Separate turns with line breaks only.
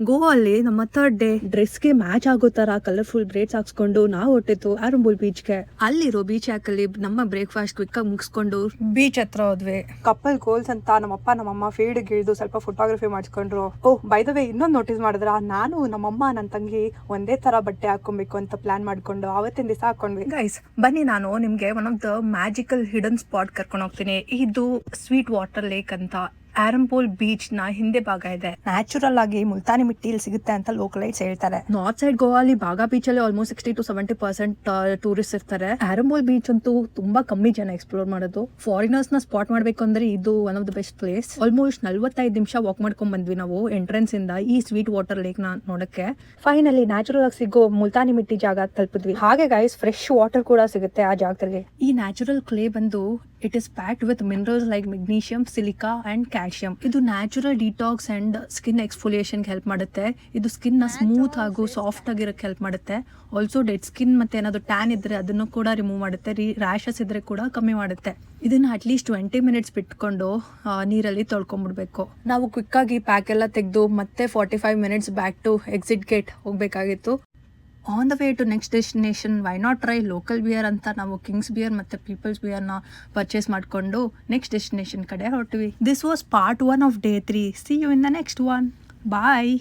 ಗೋವಾ ಅಲ್ಲಿ ನಮ್ಮ third day ಡ್ರೆಸ್ಗೆ match ಆಗೋ ತರ ಕಲರ್ಫುಲ್ ಬ್ರೇಡ್ಸ್ ಹಾಕ್ಸ್ಕೊಂಡು ನಾವು ಹೊಟ್ಟಿತ್ತು ಆರಂಬುಲ್ ಬೀಚ್ಗೆ. ಅಲ್ಲಿರೋ ಬೀಚ್ ಯಾಕಲ್ಲಿ ನಮ್ಮ ಬ್ರೇಕ್ಫಾಸ್ಟ್ ಕ್ವಿಕ್ ಆಗಿ ಮುಗಿಸ್ಕೊಂಡು ಬೀಚ್ ಹತ್ರ ಹೋದ್ವಿ. ಕಪಲ್ ಗೋಲ್ಸ್ ಅಂತ ನಮ್ಮಪ್ಪ ನಮ್ಮಮ್ಮ ಫೀಲ್ಡ್ ಇಳಿದು ಸ್ವಲ್ಪ ಫೋಟೋಗ್ರಫಿ ಮಾಡಿಸ್ಕೊಂಡ್ರು. ಓಹ್ ಬೈ ದ ವೇ ಇನ್ನೊಂದು ನೋಟಿಸ್ ಮಾಡಿದ್ರ, ನಾನು ನಮ್ಮಮ್ಮ ನನ್ನ ತಂಗಿ ಒಂದೇ ತರ ಬಟ್ಟೆ ಹಾಕೊಬೇಕು ಅಂತ ಪ್ಲಾನ್ ಮಾಡ್ಕೊಂಡು ಅವತ್ತಿನ ದಿವಸ ಹಾಕೊಂಡ್ವಿ. ಗೈಸ್ ಬನ್ನಿ, ನಾನು ನಿಮ್ಗೆ one of the magical hidden spot ಕರ್ಕೊಂಡು ಹೋಗ್ತೀನಿ. ಇದು ಸ್ವೀಟ್ ವಾಟರ್ ಲೇಕ್ ಅಂತ ಆರಂಪೋಲ್ ಬೀಚ್ ನ ಹಿಂದೆ ಭಾಗ ಇದೆ. ನ್ಯಾಚುರಲ್ ಆಗಿ ಮುಲ್ತಾನಿ ಮಿಟ್ಟಿಯಲ್ಲಿ ಸಿಗುತ್ತೆ ಅಂತ ಲೋಕಲೈಟ್ಸ್ ಹೇಳ್ತಾರೆ. ನಾರ್ತ್ ಸೈಡ್ ಗೋವಾ ಅಲ್ಲಿ ಬಾಗಾ ಬೀಚ್ ಅಲ್ಲಿ ಆಲ್ಮೋಸ್ಟ್ 60 to 70% ಟೂರಿಸ್ಟ್ ಇರ್ತಾರೆ. ಆರಂಪೋಲ್ ಬೀಚ್ ಅಂತೂ ತುಂಬಾ ಕಮ್ಮಿ ಜನ ಎಕ್ಸ್ಪ್ಲೋರ್ ಮಾಡೋದು. ಫಾರಿನರ್ಸ್ ನ ಸ್ಪಾಟ್ ಮಾಡ್ಬೇಕು ಅಂದ್ರೆ ಇದು one of the best place. Almost 45 ನಿಮಿಷ ವಾಕ್ ಮಾಡ್ಕೊಂಡ್ ಬಂದ್ವಿ ನಾವು ಎಂಟ್ರೆನ್ಸ್ ಇಂದ ಈ ಸ್ವೀಟ್ ವಾಟರ್ ಲೇಕ್ ನ ನೋಡಕ್ಕೆ. ಫೈನಲಿ ನ್ಯಾಚುರಲ್ ಆಗಿ ಸಿಗೋ ಮುಲ್ತಾನಿ ಮಿಟ್ಟಿ ಜಾಗ ತಲುಪಿದ್ವಿ. ಹಾಗೆ ಗೈಸ್ ಫ್ರೆಶ್ ವಾಟರ್ ಕೂಡ ಸಿಗುತ್ತೆ ಆ ಜಾಗದಲ್ಲಿ. ಈ ನ್ಯಾಚುರಲ್ ಕ್ಲೇ ಬಂದು it is packed with minerals like magnesium, silica and calcium. ಇದು natural detox and skin exfoliation help ಮಾಡುತ್ತೆ. ಇದು ಸ್ಕಿನ್ ನ ಸ್ಮೂತ್ ಹಾಗೂ ಸಾಫ್ಟ್ ಆಗಿರಕ್ಕೆ ಹೆಲ್ಪ್ ಮಾಡುತ್ತೆ. ಆಲ್ಸೋ ಡೆಡ್ ಸ್ಕಿನ್ ಮತ್ತೆ ಏನಾದ್ರು ಟ್ಯಾನ್ ಇದ್ರೆ ಅದನ್ನು ಕೂಡ ರಿಮೂವ್ ಮಾಡುತ್ತೆ. ರ್ಯಾಷಸ್ ಇದ್ರೆ ಕೂಡ ಕಮ್ಮಿ ಮಾಡುತ್ತೆ. ಇದನ್ನ ಅಟ್ಲೀಸ್ಟ್ 20 ಮಿನಿಟ್ಸ್ ಬಿಟ್ಕೊಂಡು ನೀರಲ್ಲಿ ತೊಳ್ಕೊಂಡ್ಬಿಡ್ಬೇಕು. ನಾವು ಕ್ವಿಕ್ ಆಗಿ ಪ್ಯಾಕ್ ಎಲ್ಲ ತೆಗೆದು ಮತ್ತೆ 45 minutes back to exit gate ಹೋಗ್ಬೇಕಾಗಿತ್ತು. On the way to next destination why not try local beer ಅಂತ ನಾವು ಕಿಂಗ್ಸ್ ಬಿಯರ್ ಮತ್ತೆ ಪೀಪಲ್ಸ್ ಬಿಯರ್ನ ಪರ್ಚೇಸ್ ಮಾಡಿಕೊಂಡು ನೆಕ್ಸ್ಟ್ ಡೆಸ್ಟಿನೇಷನ್ ಕಡೆ ಹೊರಟ್ವಿ. This was part 1 of day 3. See you in the next one. Bye.